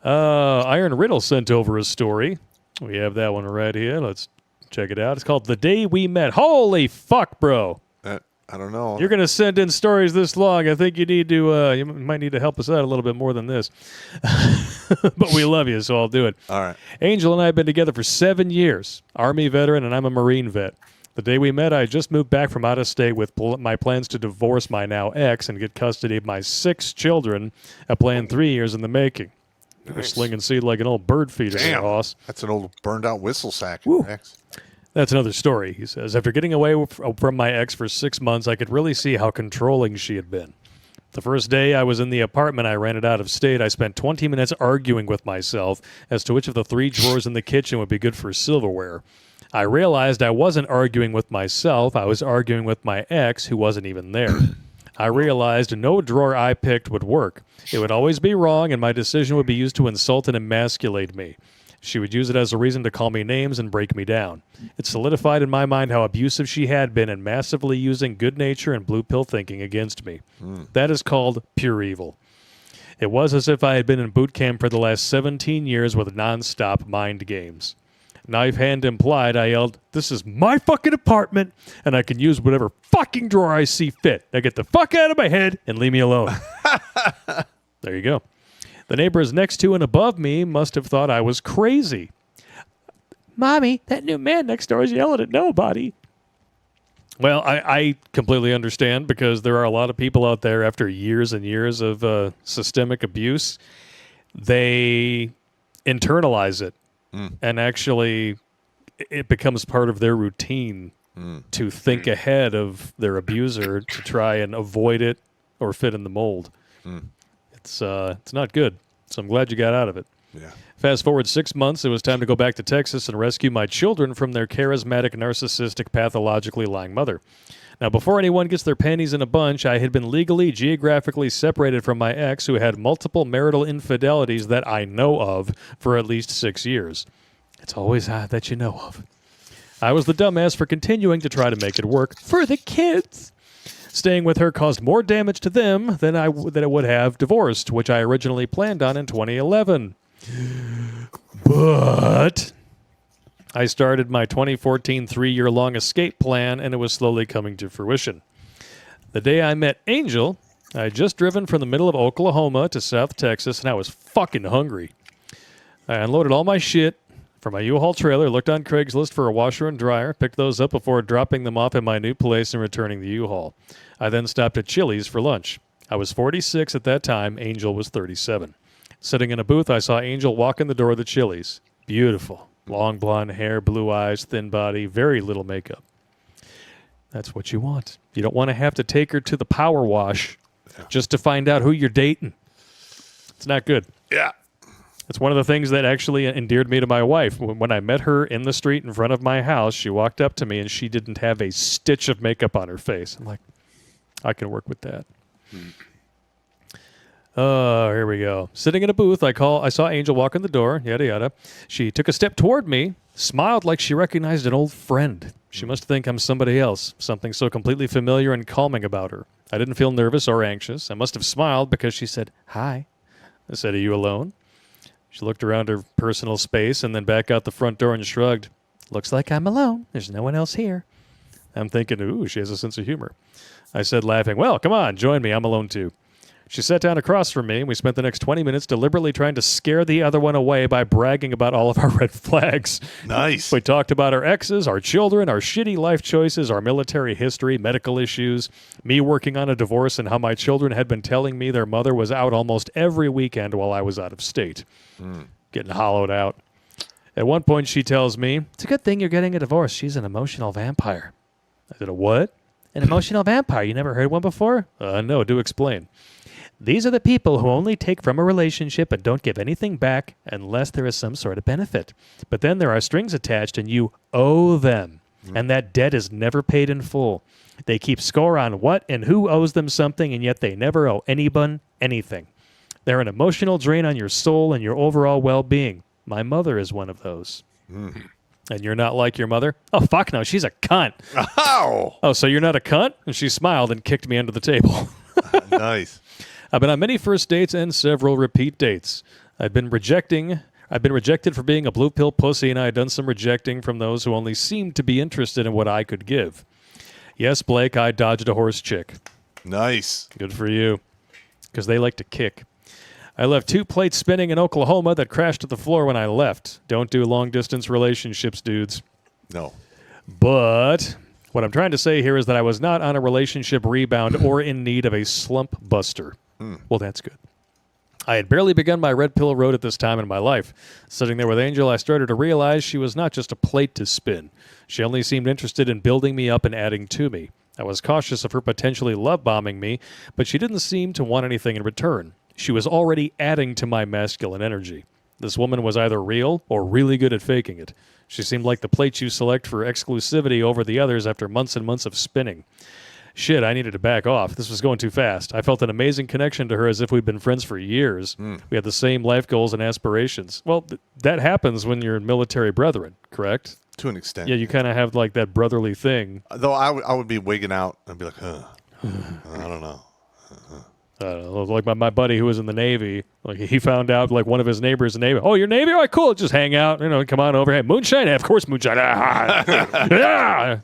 Iron Riddle sent over a story. We have that one right here. Let's check it out. It's called The Day We Met. Holy fuck, bro. I don't know. You're going to send in stories this long. I think you need to, you might need to help us out a little bit more than this. But we love you, so I'll do it. All right. Angel and I have been together for 7 years. Army veteran, and I'm a Marine vet. The day we met, I had just moved back from out of state with my plans to divorce my now ex and get custody of my 6 children, a plan 3 years in the making. Nice. Slinging seed like an old bird feeder, Damn. boss. That's an old burned-out whistle sack. Ex. That's another story, he says. After getting away from my ex for 6 months, I could really see how controlling she had been. The first day I was in the apartment I rented out of state, I spent 20 minutes arguing with myself as to which of the 3 drawers in the kitchen would be good for silverware. I realized I wasn't arguing with myself. I was arguing with my ex, who wasn't even there. I realized no drawer I picked would work. It would always be wrong, and my decision would be used to insult and emasculate me. She would use it as a reason to call me names and break me down. It solidified in my mind how abusive she had been and massively using good nature and blue pill thinking against me. That is called pure evil. It was as if I had been in boot camp for the last 17 years with nonstop mind games. Knife hand implied, I yelled, "This is my fucking apartment, and I can use whatever fucking drawer I see fit. Now get the fuck out of my head and leave me alone." There you go. The neighbors next to and above me must have thought I was crazy. "Mommy, that new man next door is yelling at nobody." Well, I completely understand, because there are a lot of people out there after years and years of systemic abuse. They internalize it, and actually it becomes part of their routine to think ahead of their abuser to try and avoid it or fit in the mold. It's not good, so I'm glad you got out of it. Yeah. Fast forward 6 months, it was time to go back to Texas and rescue my children from their charismatic, narcissistic, pathologically lying mother. Now, before anyone gets their panties in a bunch, I had been legally, geographically separated from my ex, who had multiple marital infidelities that I know of for at least 6 years. It's always that you know of. I was the dumbass for continuing to try to make it work for the kids. Staying with her caused more damage to them than it would have divorced, which I originally planned on in 2011. But I started my 2014 3-year-long escape plan, and it was slowly coming to fruition. The day I met Angel, I had just driven from the middle of Oklahoma to South Texas, and I was fucking hungry. I unloaded all my shit from my U-Haul trailer, looked on Craigslist for a washer and dryer, picked those up before dropping them off at my new place and returning the U-Haul. I then stopped at Chili's for lunch. I was 46 at that time. Angel was 37. Sitting in a booth, I saw Angel walk in the door of the Chili's. Beautiful. Long blonde hair, blue eyes, thin body, very little makeup. That's what you want. You don't want to have to take her to the power wash just to find out who you're dating. It's not good. Yeah. It's one of the things that actually endeared me to my wife. When I met her in the street in front of my house, she walked up to me and she didn't have a stitch of makeup on her face. I'm like, I can work with that. Here we go. Sitting in a booth, I saw Angel walk in the door, yada, yada. She took a step toward me, smiled like she recognized an old friend. She must think I'm somebody else, something so completely familiar and calming about her. I didn't feel nervous or anxious. I must have smiled because she said, "Hi." I said, "Are you alone?" She looked around her personal space and then back out the front door and shrugged. "Looks like I'm alone. There's no one else here." I'm thinking, ooh, she has a sense of humor. I said, laughing, "Well, come on, join me. I'm alone too." She sat down across from me, and we spent the next 20 minutes deliberately trying to scare the other one away by bragging about all of our red flags. Nice. We talked about our exes, our children, our shitty life choices, our military history, medical issues, me working on a divorce, and how my children had been telling me their mother was out almost every weekend while I was out of state. Getting hollowed out. At one point, she tells me, "It's a good thing you're getting a divorce. She's an emotional vampire." I said, "A what?" "An emotional vampire. You never heard one before?" No, do explain." "These are the people who only take from a relationship and don't give anything back unless there is some sort of benefit. But then there are strings attached and you owe them. And that debt is never paid in full. They keep score on what and who owes them something, and yet they never owe anyone anything. They're an emotional drain on your soul and your overall well-being. My mother is one of those." "And you're not like your mother?" "Oh, fuck no, she's a cunt." Ow! "Oh, so you're not a cunt?" And she smiled and kicked me under the table. Nice. I've been on many first dates and several repeat dates. I'd been rejected for being a blue pill pussy, and I had done some rejecting from those who only seemed to be interested in what I could give. Yes, Blake, I dodged a horse chick. Nice. Good for you. Because they like to kick. I left 2 plates spinning in Oklahoma that crashed to the floor when I left. Don't do long-distance relationships, dudes. No. But what I'm trying to say here is that I was not on a relationship rebound or in need of a slump buster. Well, that's good. I had barely begun my red pill road at this time in my life. Sitting there with Angel, I started to realize she was not just a plate to spin. She only seemed interested in building me up and adding to me. I was cautious of her potentially love-bombing me, but she didn't seem to want anything in return. She was already adding to my masculine energy. This woman was either real or really good at faking it. She seemed like the plate you select for exclusivity over the others after months and months of spinning. Shit, I needed to back off. This was going too fast. I felt an amazing connection to her as if we'd been friends for years. We had the same life goals and aspirations. Well, that happens when you're military brethren, correct? To an extent. Yeah, you kind of have like that brotherly thing. Though I would be wigging out and be like, I don't know. Like my buddy who was in the Navy, like he found out like one of his neighbors in the Navy. Oh, you're Navy? All right, cool. Just hang out. Come on over. Hey, moonshine? Of course, moonshine. Yeah.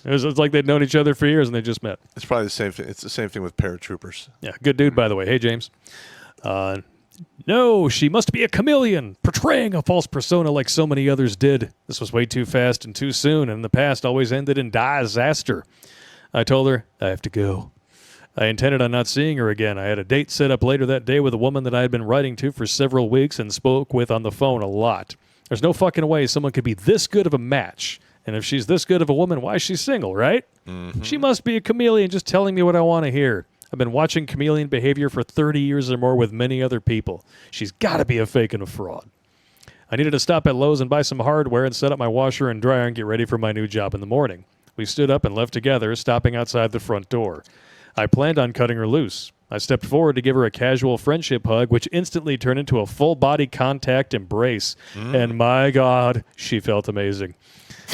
It's like they'd known each other for years and they just met. It's probably the same thing. It's the same thing with paratroopers. Yeah, good dude, by the way. Hey, James. No, she must be a chameleon, portraying a false persona like so many others did. This was way too fast and too soon, and the past always ended in disaster. I told her, I have to go. I intended on not seeing her again. I had a date set up later that day with a woman that I had been writing to for several weeks and spoke with on the phone a lot. There's no fucking way someone could be this good of a match. And if she's this good of a woman, why is she single, right? Mm-hmm. She must be a chameleon just telling me what I want to hear. I've been watching chameleon behavior for 30 years or more with many other people. She's got to be a fake and a fraud. I needed to stop at Lowe's and buy some hardware and set up my washer and dryer and get ready for my new job in the morning. We stood up and left together, stopping outside the front door. I planned on cutting her loose. I stepped forward to give her a casual friendship hug, which instantly turned into a full-body contact embrace. And my God, she felt amazing.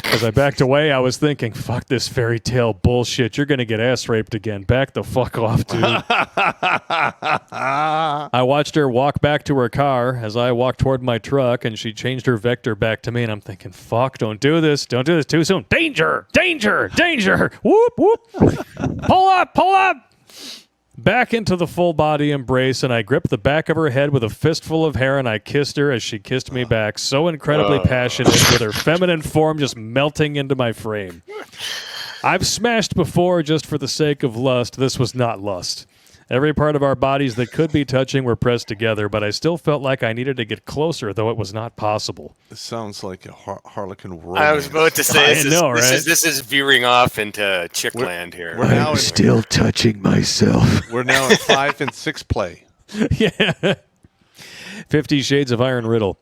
As I backed away, I was thinking, fuck this fairy tale bullshit. You're going to get ass raped again. Back the fuck off, dude. I watched her walk back to her car as I walked toward my truck, and she changed her vector back to me, and I'm thinking, fuck, don't do this. Don't do this too soon. Danger, danger, danger. Whoop, whoop. Pull up, pull up. Back into the full-body embrace, and I gripped the back of her head with a fistful of hair, and I kissed her as she kissed me back, so incredibly passionate, with her feminine form just melting into my frame. I've smashed before just for the sake of lust. This was not lust. Every part of our bodies that could be touching were pressed together, but I still felt like I needed to get closer, though it was not possible. This sounds like a Harlequin romance. I was about to say, this is veering off into chickland here. We're now still touching myself. We're now in 5 and 6 play. Yeah. 50 Shades of Iron Riddle.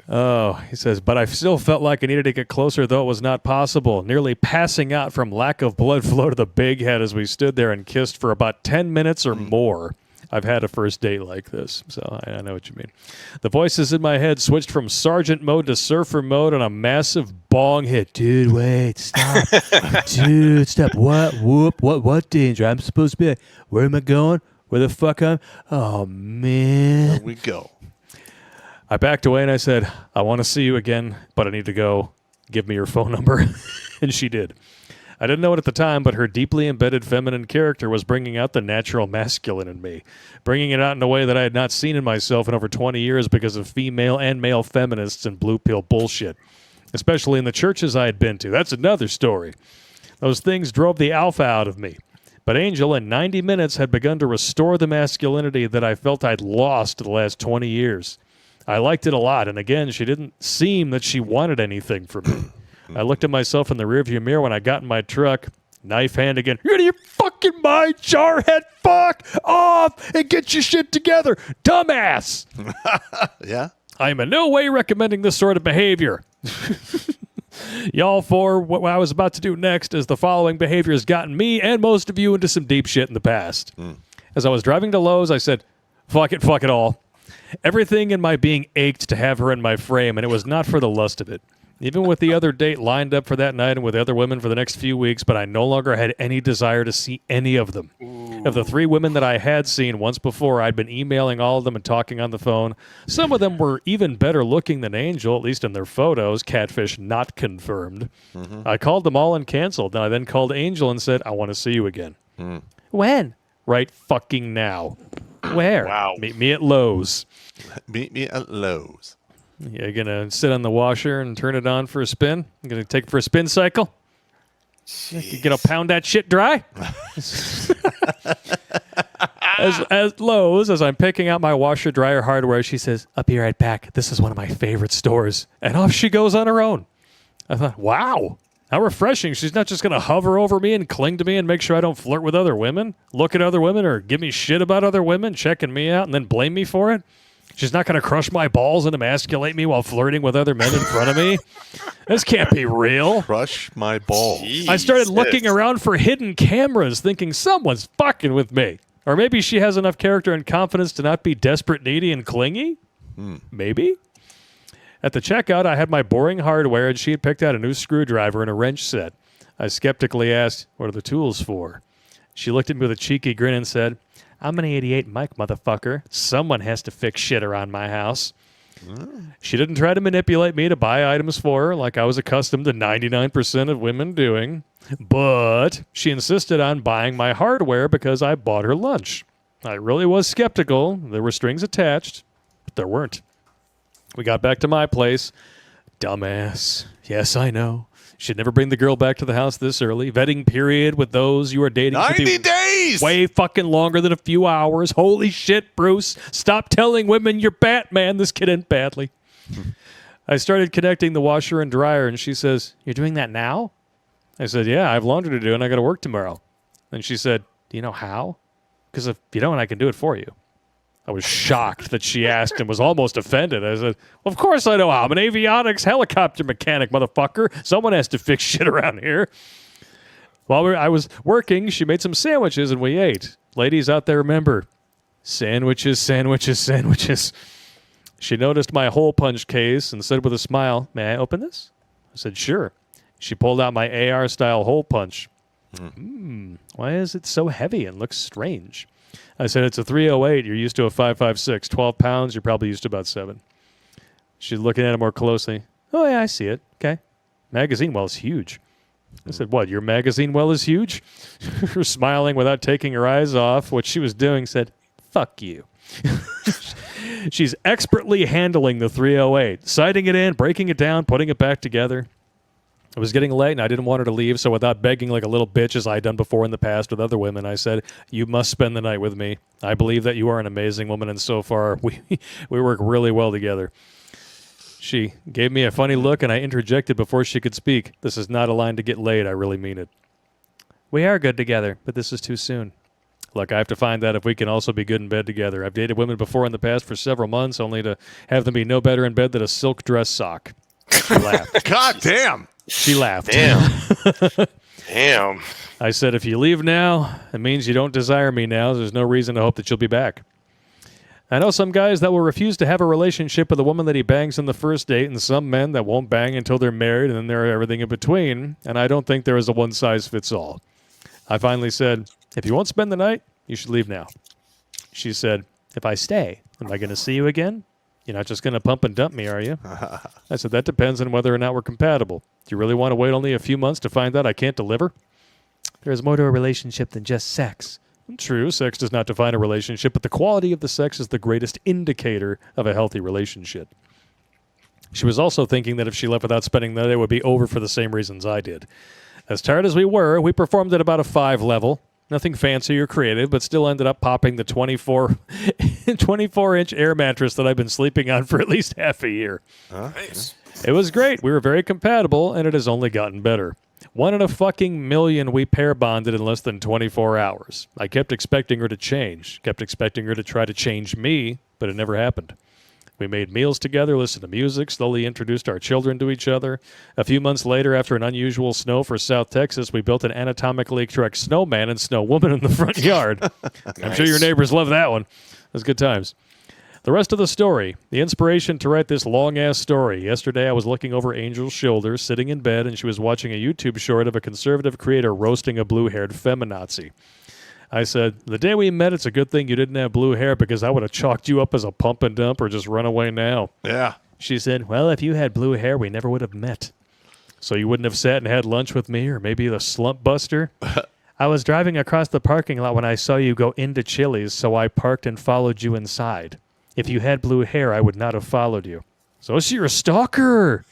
Oh, he says, but I still felt like I needed to get closer, though it was not possible, nearly passing out from lack of blood flow to the big head as we stood there and kissed for about 10 minutes or more. I've had a first date like this, so I know what you mean. The voices in my head switched from sergeant mode to surfer mode on a massive bong hit. Dude, wait, stop. Dude, stop. What? Whoop. What danger? I'm supposed to be, where am I going? Where the fuck am I? Oh, man. There we go. I backed away and I said, I want to see you again, but I need to go. Give me your phone number. And she did. I didn't know it at the time, but her deeply embedded feminine character was bringing out the natural masculine in me, bringing it out in a way that I had not seen in myself in over 20 years because of female and male feminists and blue pill bullshit, especially in the churches I had been to. That's another story. Those things drove the alpha out of me. But Angel, in 90 minutes, had begun to restore the masculinity that I felt I'd lost the last 20 years. I liked it a lot, and again, she didn't seem that she wanted anything from me. I looked at myself in the rearview mirror when I got in my truck, knife hand again. You're out of your fucking mind, jarhead, fuck off and get your shit together, dumbass. Yeah? I am in no way recommending this sort of behavior. Y'all for what I was about to do next is the following behavior has gotten me and most of you into some deep shit in the past. As I was driving to Lowe's, I said, fuck it all. Everything in my being ached to have her in my frame, and it was not for the lust of it. Even with the other date lined up for that night and with other women for the next few weeks, but I no longer had any desire to see any of them. Of the 3 women that I had seen once before, I'd been emailing all of them and talking on the phone. Some of them were even better looking than Angel, at least in their photos, catfish not confirmed. I called them all and canceled, and I then called Angel and said, I want to see you again. When? Right fucking now. Where? Wow. Meet me at Lowe's. Meet me at Lowe's. You're going to sit on the washer and turn it on for a spin? You're going to take it for a spin cycle? You're going to pound that shit dry? As Lowe's, as I'm picking out my washer dryer hardware, she says, I'll be right back. This is one of my favorite stores. And off she goes on her own. I thought, wow, how refreshing. She's not just going to hover over me and cling to me and make sure I don't flirt with other women, look at other women, or give me shit about other women, checking me out, and then blame me for it. She's not going to crush my balls and emasculate me while flirting with other men in front of me. This can't be real. Crush my balls. I started looking around for hidden cameras, thinking someone's fucking with me. Or maybe she has enough character and confidence to not be desperate, needy, and clingy? Maybe. At the checkout, I had my boring hardware, and she had picked out a new screwdriver and a wrench set. I skeptically asked, what are the tools for? She looked at me with a cheeky grin and said, I'm an 88 Mike, motherfucker. Someone has to fix shit around my house. She didn't try to manipulate me to buy items for her like I was accustomed to 99% of women doing. But she insisted on buying my hardware because I bought her lunch. I really was skeptical. There were strings attached, but there weren't. We got back to my place. Dumbass. Yes, I know. Should never bring the girl back to the house this early. Vetting period with those you are dating. 90 days! Way fucking longer than a few hours. Holy shit, Bruce. Stop telling women you're Batman. This kid ain't badly. I started connecting the washer and dryer, and she says, you're doing that now? I said, yeah, I have laundry to do, and I got to work tomorrow. And she said, do you know how? Because if you don't, I can do it for you. I was shocked that she asked and was almost offended. I said, well, of course I know how. I'm an avionics helicopter mechanic, motherfucker. Someone has to fix shit around here. While I was working, she made some sandwiches and we ate. Ladies out there, remember, sandwiches, sandwiches, sandwiches. She noticed my hole punch case and said with a smile, may I open this? I said, sure. She pulled out my AR-style hole punch. Why is it so heavy and looks strange? I said, it's a 308. You're used to a 5.56. 12 pounds, you're probably used to about 7. She's looking at it more closely. Oh, yeah, I see it. Okay. Magazine well is huge. I said, what, your magazine well is huge? Her smiling without taking her eyes off what she was doing said, fuck you. She's expertly handling the 308, sighting it in, breaking it down, putting it back together. It was getting late, and I didn't want her to leave, so without begging like a little bitch, as I had done before in the past with other women, I said, you must spend the night with me. I believe that you are an amazing woman, and so far, we work really well together. She gave me a funny look, and I interjected before she could speak. This is not a line to get laid. I really mean it. We are good together, but this is too soon. Look, I have to find out if we can also be good in bed together. I've dated women before in the past for several months, only to have them be no better in bed than a silk dress sock. She laughed. God damn! She laughed. Damn. I said, if you leave now, it means you don't desire me now. There's no reason to hope that you'll be back. I know some guys that will refuse to have a relationship with a woman that he bangs on the first date, and some men that won't bang until they're married, and then there's everything in between, and I don't think there is a one-size-fits-all. I finally said, if you won't spend the night, you should leave now. She said, if I stay, am I going to see you again? You're not just going to pump and dump me, are you? I said, that depends on whether or not we're compatible. Do you really want to wait only a few months to find out I can't deliver? There's more to a relationship than just sex. True, sex does not define a relationship, but the quality of the sex is the greatest indicator of a healthy relationship. She was also thinking that if she left without spending the night, it would be over for the same reasons I did. As tired as we were, we performed at about a 5 level. Nothing fancy or creative, but still ended up popping the 24-inch air mattress that I've been sleeping on for at least half a year. Nice. It was great. We were very compatible, and it has only gotten better. 1 in a fucking million we pair bonded in less than 24 hours. I kept expecting her to change, kept expecting her to try to change me, but it never happened. We made meals together, listened to music, slowly introduced our children to each other. A few months later, after an unusual snow for South Texas, we built an anatomically correct snowman and snow woman in the front yard. I'm sure your neighbors love that one. It was good times. The rest of the story, the inspiration to write this long-ass story. Yesterday, I was looking over Angel's shoulder, sitting in bed, and she was watching a YouTube short of a conservative creator roasting a blue-haired feminazi. I said, the day we met, it's a good thing you didn't have blue hair because I would have chalked you up as a pump and dump or just run away now. Yeah. She said, well, if you had blue hair, we never would have met. So you wouldn't have sat and had lunch with me or maybe the slump buster? I was driving across the parking lot when I saw you go into Chili's, so I parked and followed you inside. If you had blue hair, I would not have followed you. So you're a stalker.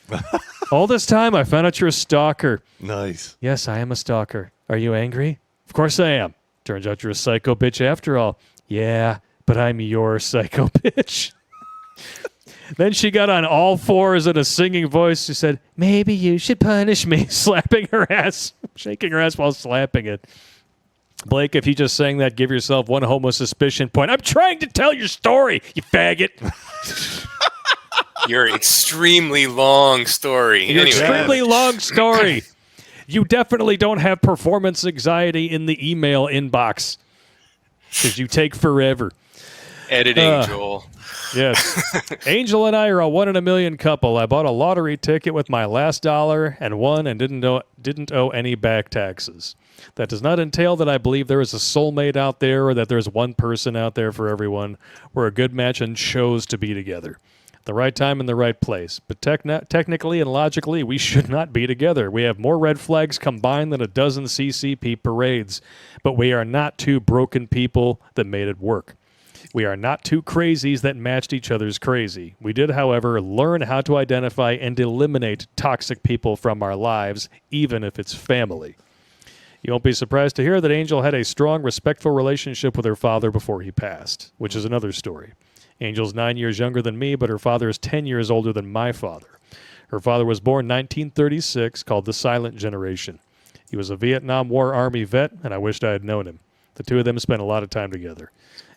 All this time, I found out you're a stalker. Nice. Yes, I am a stalker. Are you angry? Of course I am. Turns out you're a psycho bitch after all. Yeah, but I'm your psycho bitch. Then she got on all fours in a singing voice. She said, maybe you should punish me, slapping her ass, shaking her ass while slapping it. Blake, if you just sang that, give yourself one homo suspicion point. I'm trying to tell your story, you faggot. Your extremely long story. Your Anyway, extremely long story. You definitely don't have performance anxiety in the email inbox because you take forever. editing, Joel. Yes. Angel and I are a 1 in a million couple. I bought a lottery ticket with my last dollar and won and didn't owe any back taxes. That does not entail that I believe there is a soulmate out there or that there's one person out there for everyone. We're a good match and chose to be together. The right time and the right place. But technically and logically, we should not be together. We have more red flags combined than a dozen CCP parades. But we are not two broken people that made it work. We are not two crazies that matched each other's crazy. We did, however, learn how to identify and eliminate toxic people from our lives, even if it's family. You won't be surprised to hear that Angel had a strong, respectful relationship with her father before he passed, which is another story. Angel's 9 years younger than me, but her father is 10 years older than my father. Her father was born in 1936, called the Silent Generation. He was a Vietnam War Army vet, and I wished I had known him. The two of them spent a lot of time together.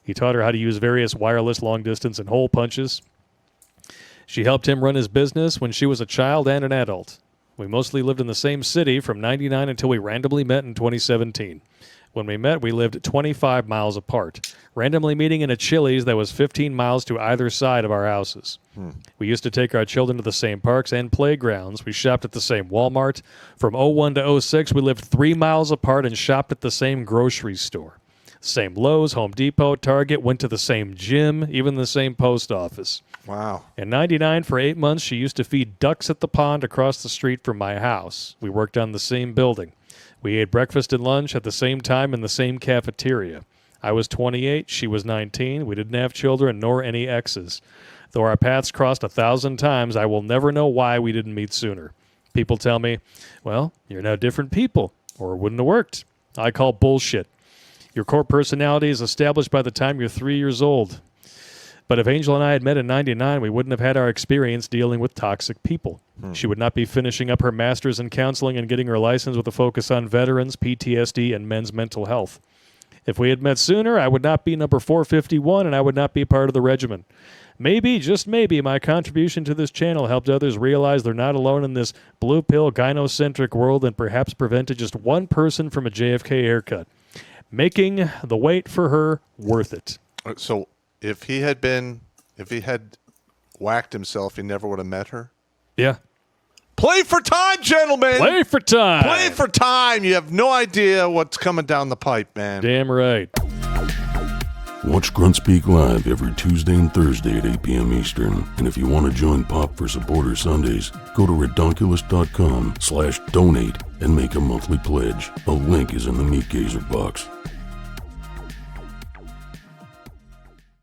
He taught her how to use various wireless long-distance and hole punches. She helped him run his business when she was a child and an adult. We mostly lived in the same city from '99 until we randomly met in 2017. When we met, we lived 25 miles apart, randomly meeting in a Chili's that was 15 miles to either side of our houses. We used to take our children to the same parks and playgrounds. We shopped at the same Walmart. From 01 to 06, we lived 3 miles apart and shopped at the same grocery store. Same Lowe's, Home Depot, Target, went to the same gym, even the same post office. Wow. In '99, for 8 months, she used to feed ducks at the pond across the street from my house. We worked on the same building. We ate breakfast and lunch at the same time in the same cafeteria. I was 28, she was 19. We didn't have children nor any exes. Though our paths crossed 1,000 times, I will never know why we didn't meet sooner. People tell me, well, you're now different people, or it wouldn't have worked. I call bullshit. Your core personality is established by the time you're 3 years old. But if Angel and I had met in '99, we wouldn't have had our experience dealing with toxic people. She would not be finishing up her master's in counseling and getting her license with a focus on veterans, PTSD, and men's mental health. If we had met sooner, I would not be number 451 and I would not be part of the regiment. Maybe, just maybe, my contribution to this channel helped others realize they're not alone in this blue pill gynocentric world and perhaps prevented just one person from a JFK haircut, making the wait for her worth it. So if he had whacked himself, he never would have met her? Yeah. Play for time, gentlemen. Play for time. Play for time. You have no idea what's coming down the pipe, man. Damn right. Watch Grunt Speak live every Tuesday and Thursday at 8 p.m. Eastern. And if you want to join Pop for Supporter Sundays, go to redonkulous.com/donate and make a monthly pledge. A link is in the Meat Gazer box.